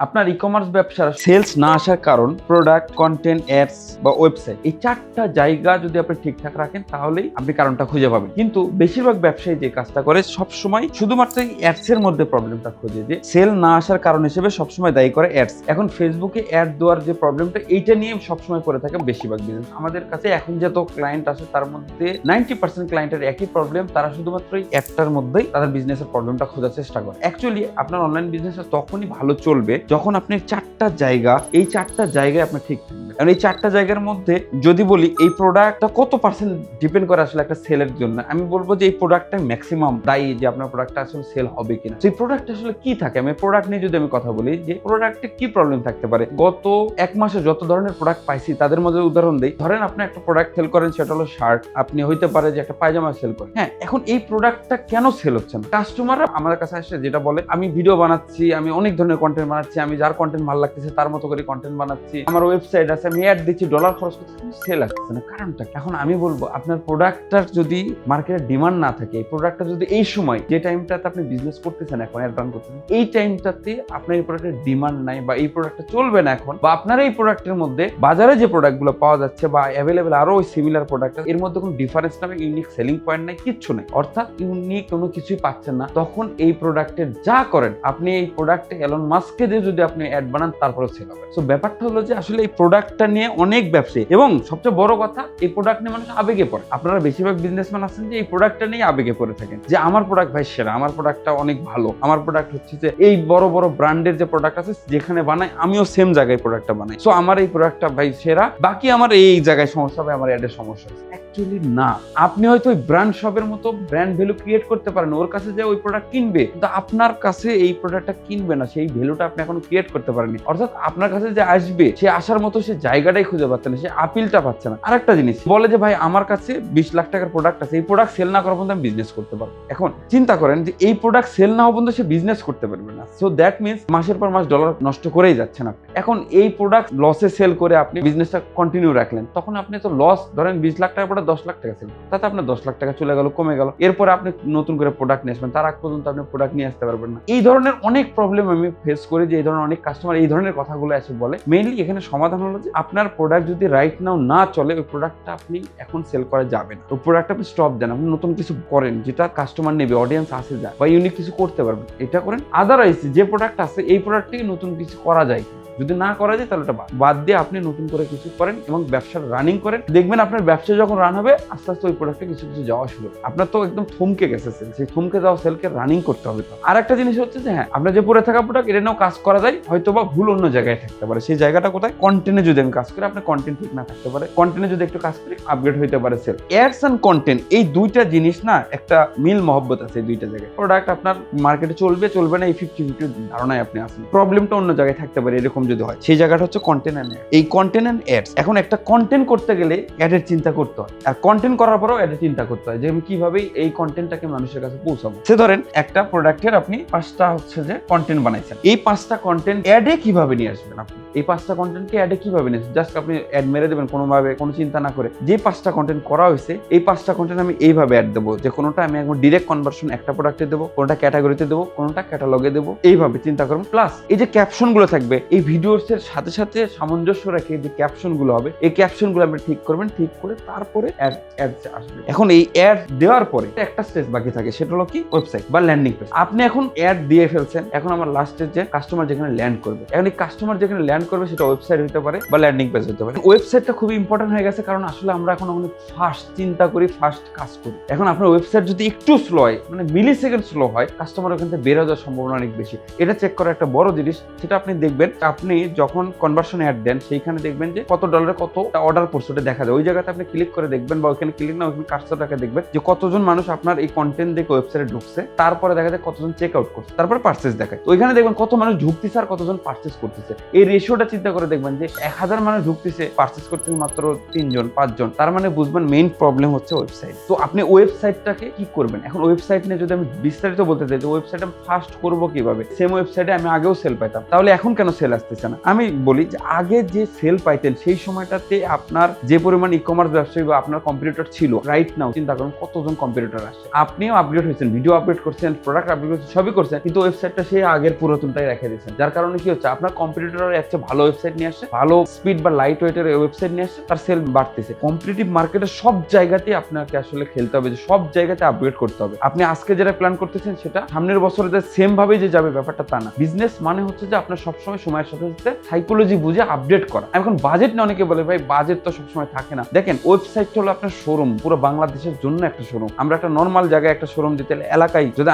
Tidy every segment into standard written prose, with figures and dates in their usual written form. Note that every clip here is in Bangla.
আপনার ই-কমার্স ব্যবসার সেলস না আসার কারণ প্রোডাক্ট, কন্টেন্ট, অ্যাডস বা ওয়েবসাইট, এই চারটা জায়গা যদি আপনি ঠিকঠাক রাখেন তাহলেই আপনি কারণটা খুঁজে পাবেন। কিন্তু বেশিরভাগ ব্যবসায়ী যে কাজটা করে সবসময় শুধুমাত্র অ্যাডস এর মধ্যে প্রবলেমটা খুঁজে, যে সেল না আসার কারণ হিসেবে সবসময় দায়ী করে অ্যাডস। এখন ফেসবুকে অ্যাড দেওয়ার যে প্রবলেমটা, এইটা নিয়ে সবসময় করে থাকে বেশিরভাগ বিজনেস। আমাদের কাছে এখন যত ক্লায়েন্ট আসে তার মধ্যে 90% ক্লায়েন্টের একই প্রবলেম, তারা শুধুমাত্র এই অ্যাডটার মধ্যেই তাদের বিজনেসের প্রবলেমটা খোঁজার চেষ্টা করে। অ্যাকচুয়ালি আপনার অনলাইন বিজনেস তখনই ভালো চলবে যখন আপনি চারটা জায়গা, এই চারটা জায়গায় আপনি ঠিক থাকবেন। কারণ এই চারটা জায়গার মধ্যে যদি বলি এই প্রোডাক্টটা কত পার্সেন্ট ডিপেন্ড করে আসলে একটা সেলের জন্য, আমি বলবো যে এই প্রোডাক্টটা ম্যাক্সিমাম দায়ী যে আপনার প্রোডাক্টটা আসলে সেল হবে কিনা। সেই প্রোডাক্ট আসলে কি থাকে, আমি প্রোডাক্ট নিয়ে যদি আমি কথা বলি যে প্রোডাক্টে কি প্রবলেম থাকতে পারে। গত এক মাসে যত ধরনের প্রোডাক্ট পাইছি তাদের মধ্যে উদাহরণ দিই। ধরেন আপনি একটা প্রোডাক্ট সেল করেন, সেটা হলো শার্ট, আপনি হইতে পারে যে একটা পায়জামা সেল করেন। হ্যাঁ, এখন এই প্রোডাক্টটা কেন সেল হচ্ছে না? কাস্টমাররা আমাদের কাছে আসে যেটা বলে, আমি ভিডিও বানাচ্ছি, আমি অনেক ধরনের কন্টেন্ট বানাচ্ছি, আমি যার কন্টেন্ট ভালো লাগতেছে তার মতো করে কন্টেন্ট বানাচ্ছি, আমার ওয়েবসাইট আছে, আমি অ্যাড দিচ্ছি, ডলার খরচ করতেছি, সেল আসছে না, কারণটা। এখন আমি বলবো আপনার প্রোডাক্টটার যদি মার্কেটের ডিমান্ড না থাকে, এই প্রোডাক্টটা যদি এই সময় যে টাইমটাতে আপনি বিজনেস করতেছেন, এখন অ্যাড রান করতেছেন, এই টাইমটাতে আপনার এই প্রোডাক্টের ডিমান্ড নাই বা এই প্রোডাক্টটা চলবে না এখন, বা আপনার এই প্রোডাক্টের মধ্যে বাজারে যে প্রোডাক্টগুলো পাওয়া যাচ্ছে বা অ্যাভেলেবেল আরো ওই সিমিলার প্রোডাক্ট, এর মধ্যে কোনো ডিফারেন্স নাই, ইউনিক সেলিং পয়েন্ট নাই, কিচ্ছু নাই, অর্থাৎ ইউনিক কোনো কিছুই পাচ্ছেন না, তখন এই প্রোডাক্টের যা করেন আপনি, এই প্রোডাক্টে এলন মাস্ককে দিয়ে যদি আপনি অ্যাড বানান তারপরে সেল হবে। সো ব্যাপারটা হলো যে আসলে এই প্রোডাক্টটা নিয়ে অনেক ব্যবসায়ী, এবং সবচেয়ে বড় কথা এই প্রোডাক্ট নিয়ে মানুষ আবেগে পড়ে। আপনারা বেশিরভাগ বিজনেসম্যান আছেন যে এই প্রোডাক্টটা নিয়ে আবেগে পড়ে থাকেন, যে আমার প্রোডাক্ট ভাই সেরা, আমার প্রোডাক্টটা অনেক ভালো, আমার প্রোডাক্ট হচ্ছে যে এই বড় বড় ব্র্যান্ডের যে প্রোডাক্ট আছে যেখানে বানাই আমিও সেম জায়গায় প্রোডাক্টটা বানাই, সো আমার এই প্রোডাক্টটা ভাই সেরা, বাকি আমার এই জায়গায় সমস্যা হবে, আমার অ্যাডের সমস্যা আছে। অ্যাকচুয়ালি না, আপনি হয়তো ওই ব্র্যান্ড শপের মতো ব্র্যান্ড ভ্যালু ক্রিয়েট করতে পারেন, ওর কাছে যে ওই প্রোডাক্ট কিনবে, কিন্তু আপনার কাছে এই প্রোডাক্টটা কিনবে না, সেই ভ্যালুটা আপনি এখনো ক্রিয়েট করতে পারেননি। অর্থাৎ আপনার কাছে যে আসবে সে আসার মতো সে জায়গাটাই খুঁজে পাচ্ছে না, সে আপিলটা পাচ্ছে না। আরেকটা জিনিস বলে যে ভাই আমার কাছে 20 লাখ টাকার প্রোডাক্ট আছে, এই প্রোডাক্ট সেল না করা পর্যন্ত আমি বিজনেস করতে পারবো। এখন চিন্তা করেন যে এই প্রোডাক্ট সেল না হওয়া পর্যন্ত সে বিজনেস করতে পারবে না, সো দ্যাট মিনস মাসের পর মাস ডলার নষ্ট করেই যাচ্ছেন আপনি। এখন এই প্রোডাক্ট লসে সেল করে আপনি বিজনেসটা কন্টিনিউ রাখলেন, তখন আপনি তো লস, ধরেন 20 লাখ টাকার প্রোডাক্ট 10 লাখ টাকা সেল, তাতে আপনার 10 লাখ টাকা চলে গেল, কমে গেল। এরপরে আপনি নতুন করে প্রোডাক্ট নিয়ে আসবেন, তার আগ পর্যন্ত আপনি প্রোডাক্ট নিয়ে আসতে পারবেন না। এই ধরনের অনেক প্রবলেম আমি ফেস করি, যে এই ধরনের অনেক কাস্টমার এই ধরনের কথাগুলো এসে বলে। মেইনলি এখানে সমাধান হলো যে আপনার প্রোডাক্ট যদি রাইট নাও না চলে, ওই প্রোডাক্টটা আপনি এখন সেল করা যাবে না, ওই প্রোডাক্টটা আপনি স্টপ দেন, আপনি নতুন কিছু করেন যেটা কাস্টমার নেবে, অডিয়েন্স আসে যায়, বা ইউনিক কিছু করতে পারবেন, এটা করেন। আদারওয়াইজ যে প্রোডাক্ট আছে এই প্রোডাক্ট থেকে নতুন কিছু করা যায়, যদি না করা যায় তাহলে ওটা বাদ দিয়ে আপনি নতুন করে কিছু করেন এবং ব্যবসার রানিং করেন। দেখবেন আপনার ব্যবসা যখন রান হবে আস্তে আস্তে ওই প্রোডাক্টে কিছু কিছু যাওয়া শুরু। আপনার তো একদম থমকে গেছে সেল, সেই থমকে যাওয়া সেলকে রানিং করতে হবে। তো আর একটা জিনিস হচ্ছে যে হ্যাঁ, আপনার যে পড়ে থাকা প্রোডাক্ট এটা নিয়েও কাজ করা যায়, হয়তো বা ভুল অন্য জায়গায় থাকতে পারে। সেই জায়গাটা কোথায়? কন্টেন্টে যদি আমি কাজ করি, আপনার কন্টেন্ট ঠিক না থাকতে পারে, কন্টেন্টে যদি একটু কাজ করি আপগ্রেড হইতে পারে সেল। অ্যাডস এন্ড কন্টেন্ট, এই দুইটা জিনিস না একটা মিল মহব্বত আছে এই দুইটা জায়গায়। প্রোডাক্ট আপনার মার্কেটে চলবে চলবে না এই 50-50 ধারণায় আপনি আসেন, প্রবলেমটা অন্য জায়গায় থাকতে পারে, এরকম যদি হয় সেই জায়গাটা হচ্ছে কন্টেন্ট এন্ড অ্যাড। এই কন্টেন্ট এন্ড অ্যাডস, এখন একটা কন্টেন্ট করতে গেলে অ্যাডের চিন্তা করতে হয়, আর কন্টেন্ট করার পরেও অ্যাডের চিন্তা করতে হয় যে আমি কিভাবে এই কন্টেন্টটাকে মানুষের কাছে পৌঁছাবো। সে ধরেন একটা প্রোডাক্টের আপনি 5টা হচ্ছে যে কন্টেন্ট বানাইছেন, এই 5টা কন্টেন্ট অ্যাডে কিভাবে নিয়ে আসবেন আপনি, এই 5টা কন্টেন্টকে অ্যাডে কিভাবে নিয়ে আসবেন? জাস্ট আপনি অ্যাড মেরে দেবেন কোনোভাবে, কোনো চিন্তা না করে। যে 5টা কন্টেন্ট করা হয়েছে এই 5টা কন্টেন্ট আমি এইভাবে অ্যাড দেবো, যে কোনোটা আমি একদম ডিরেক্ট কনভার্সন একটা প্রোডাক্টে দেবো, কোনোটা ক্যাটাগরিতে দেবো, কোনোটা ক্যাটালগে দেবো, এইভাবে চিন্তা করুন। প্লাস এই যে ক্যাপশন গুলো থাকবে এই ভিডিওস এর সাথে সাথে সামঞ্জস্য রেখে যে ক্যাপশন গুলো হবে, এই ক্যাপশন গুলো আপনি ঠিক করবেন, ঠিক করে তারপরে অ্যাড আসবে। এখন এই অ্যাড দেওয়ার পরে একটা স্টেজ বাকি থাকে, সেটা হলো কি ওয়েবসাইট বা ল্যান্ডিং পেজ। আপনি এখন অ্যাড দিয়ে ফেলছেন, এখন আমার লাস্ট স্টেজ যে কাস্টমার যেখানে ল্যান্ড করবে, এখন এই কাস্টমার যেখানে ল্যান্ড করবে সেটা ওয়েবসাইট হতে পারে বা ল্যান্ডিং পেজ হতে পারে। ওয়েবসাইটটা খুবই ইম্পর্টেন্ট হয়ে গেছে, কারণ আসলে আমরা এখন অনেক ফাস্ট চিন্তা করি, ফাস্ট কাজ করি। এখন আপনার ওয়েবসাইট যদি একটু স্লো হয়, মানে মিলি সেকেন্ড স্লো হয়, কাস্টমার ওখান থেকে বের হয়ে যাওয়ার সম্ভাবনা অনেক বেশি। এটা চেক করা একটা বড় জিনিস, সেটা আপনি দেখবেন আপনি যখন কনভার্সন অ্যাড দেন সেইখানে দেখবেন যে কত ডলারে কত অর্ডার পড়ছে ওটা দেখা যায়। ওই জায়গাতে আপনি ক্লিক করে দেখবেন, বা ওইখানে ক্লিক না ওইখানে কার্সরটাকে দেখবেন যে কতজন মানুষ আপনার এই কন্টেন্ট দেখে ওয়েবসাইটে ঢুকছে, তারপরে দেখা যায় কতজন চেক আউট করছে, তারপরে পারচেজ দেখায়। ওইখানে দেখবেন কত মানুষ ঢুকতেছে আর কতজন পারচেজ করতেছে। এই রেশিও রেশিওটা চিন্তা করে দেখবেন যে 1000 মানুষ ঢুকতেছে, পারচেস করতেছে মাত্র 3 জন 5 জন, তার মানে বুঝবেন মেইন প্রবলেম হচ্ছে ওয়েবসাইট। তো আপনি ওয়েবসাইটটাকে কি করবেন? এখন ওয়েবসাইট নিয়ে যদি আমি বিস্তারিত বলতে চাই যে ওয়েবসাইট আমি ফার্স্ট করবো কিভাবে, সেম ওয়েবসাইটে আমি আগেও সেল পাইতাম, তাহলে এখন কেন সেল আসতেছে না? আমি বলি যে আগে যে সেল পাইতেন সেই সময়টাতে আপনার যে পরিমাণ ই-কমার্স ব্যবসায়ী বা আপনার কম্পিটিটর ছিল, রাইট নাও চিন্তা করুন কতজন কম্পিটিটর আসে। আপনিও আপগ্রেড হয়েছেন, ভিডিও আপডেট করছেন, প্রোডাক্ট আপডেট করছেন, সবই করছেন, কিন্তু ওয়েবসাইটটা সেই আগের পুরাতনটাই রেখে দিয়েছেন। যার কারণে কি হচ্ছে, আপনার কম্পিটিটর একটা ভালো ওয়েবসাইট নিয়ে আসে, ভালো স্পিড বা লাইট ওয়েটের ওয়েবসাইট নিয়ে আসে, তার সেল বাড়তেছে। কম্পিটিটিভ মার্কেটে সব জায়গাতেই আপনাকে আসলে খেলতে হবে, যে সব জায়গাতে আপগ্রেড করতে হবে। আপনি আজকে যেটা প্ল্যান করতেছেন সেটা সামনের বছরে যে সেম ভাবে যে যাবে ব্যাপারটা তা না। বিজনেস মানে হচ্ছে যে আপনার সবসময় সময়ের সাথে সাথে সাইকোলজি বুঝে আপডেট করা। এখন বাজেট না, অনেকে বলে ভাই বাজেট তো সবসময় থাকে না। দেখেন ওয়েবসাইট হলো আপনার শোরুম, পুরো বাংলাদেশের জন্য একটা শোরুম। আমরা একটা নর্মাল জায়গায় একটা শোরুম দিতে এলাকায়, যদি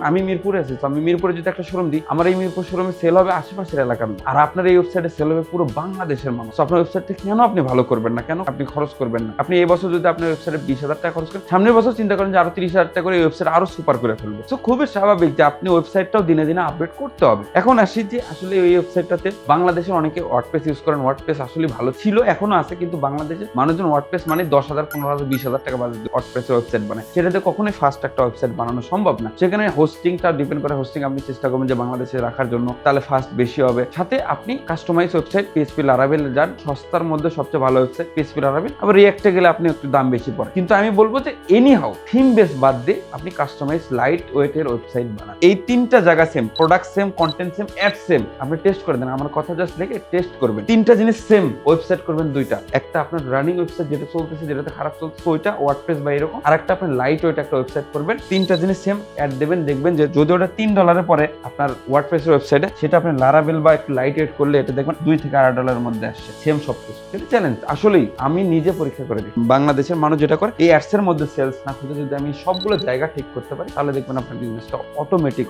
আমি মিরপুরে আছি, তো আমি মিরপুরে যদি একটা শোরুম দিই, আমার এই মিরপুর শোরুমে সেল হবে আশেপাশের এলাকার, আর আপনার এই ওয়েবসাইটে সেল হবে পুরো বাংলাদেশের মানুষ। আপনার ওয়েবসাইটটা কেন আপনি ভালো করবেন না? কেন আপনি খরচ করবেন না? আপনি এই বছর যদি আপনার ওয়েবসাইটে 20,000 টাকা খরচ করেন, সামনের বছর চিন্তা করেন যে আরো 30,000 টাকা করে ওয়েবসাইট আরো সুপার করে ফেলবো। তো খুবই স্বাভাবিক যে আপনি ওয়েবসাইটটাও দিনে দিনে আপডেট করতে হবে। এখন আসি যে আসলে এই ওয়েবসাইটটাতে বাংলাদেশের অনেকে ওয়ার্ডপ্রেস ইউজ করেন। ওয়ার্ডপ্রেস আসলে ভালো ছিল, এখনো আছে, কিন্তু বাংলাদেশে মানুষজন ওয়ার্ডপ্রেস মানে 10,000 15,000 20,000 টাকা বাজেট ওয়ার্ডপ্রেসের ওয়েবসাইট বানায়, সেটাতে কখনোই ফার্স্ট একটা ওয়েবসাইট বানানো সম্ভব না। সেখানে হোস্টিংটা ডিপেন্ড করে, হোস্টিং আপনি চেষ্টা করবেন যে বাংলাদেশে রাখার জন্য, তাহলে ফার্স্ট বেশি হবে। সাথে আপনি কাস্টমাইজ ওয়েবসাইট পিএইচপি লারাভেল যান, সস্তার মধ্যে সবচেয়ে ভালো ওয়েবসাইট পিএইচপি লারাভেল। আবার রিঅ্যাক্টে গেলে আপনি একটু দাম বেশি পড়ে, কিন্তু আমি বলবো যে এনি হাউ থিম বেস বাদ দিয়ে আপনি কাস্টমাইজ লাইট ওয়েটের ওয়েবসাইট বানান। এই তিনটা জায়গা same, product same, content same, ad same, আপনি টেস্ট করে দেন। আমার কথা জাস্ট দেখে টেস্ট করবেন। তিনটা জিনিস সেম, ওয়েবসাইট করবেন দুইটা, একটা আপনার রানিং ওয়েবসাইট যেটা চলতেছে, যেটাতে খারাপ চলছে ওইটা ওয়ার্ডপ্রেস বা এরকম, আর একটা আপনি লাইট ওয়েট একটা ওয়েবসাইট করবেন। তিনটা জিনিস সেম, অ্যাড দেবেন, দেখবেন যে যদি ওটা $3 পরে আপনার ওয়ার্ডপ্রেসের ওয়েবসাইটে, সেটা আপনি লারাভেল বা একটু লাইট ওয়েট করলে এটা দেখবেন $2 থেকে $8 মধ্যে আসছে, সেম সবকিছু। এটা চ্যালেঞ্জ, আসলেই আমি নিজে পরীক্ষা করে দিই। বাংলাদেশের মানুষ যেটা করে, এই অ্যাডস এর মধ্যে সেলস না খুঁজে যদি আমি সবগুলো জায়গা ঠিক করতে পারি, তাহলে দেখবেন আপনার বিজনেসটা অটোমেটিক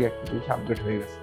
একটা জিনিস আপডেট হয়ে গেছে।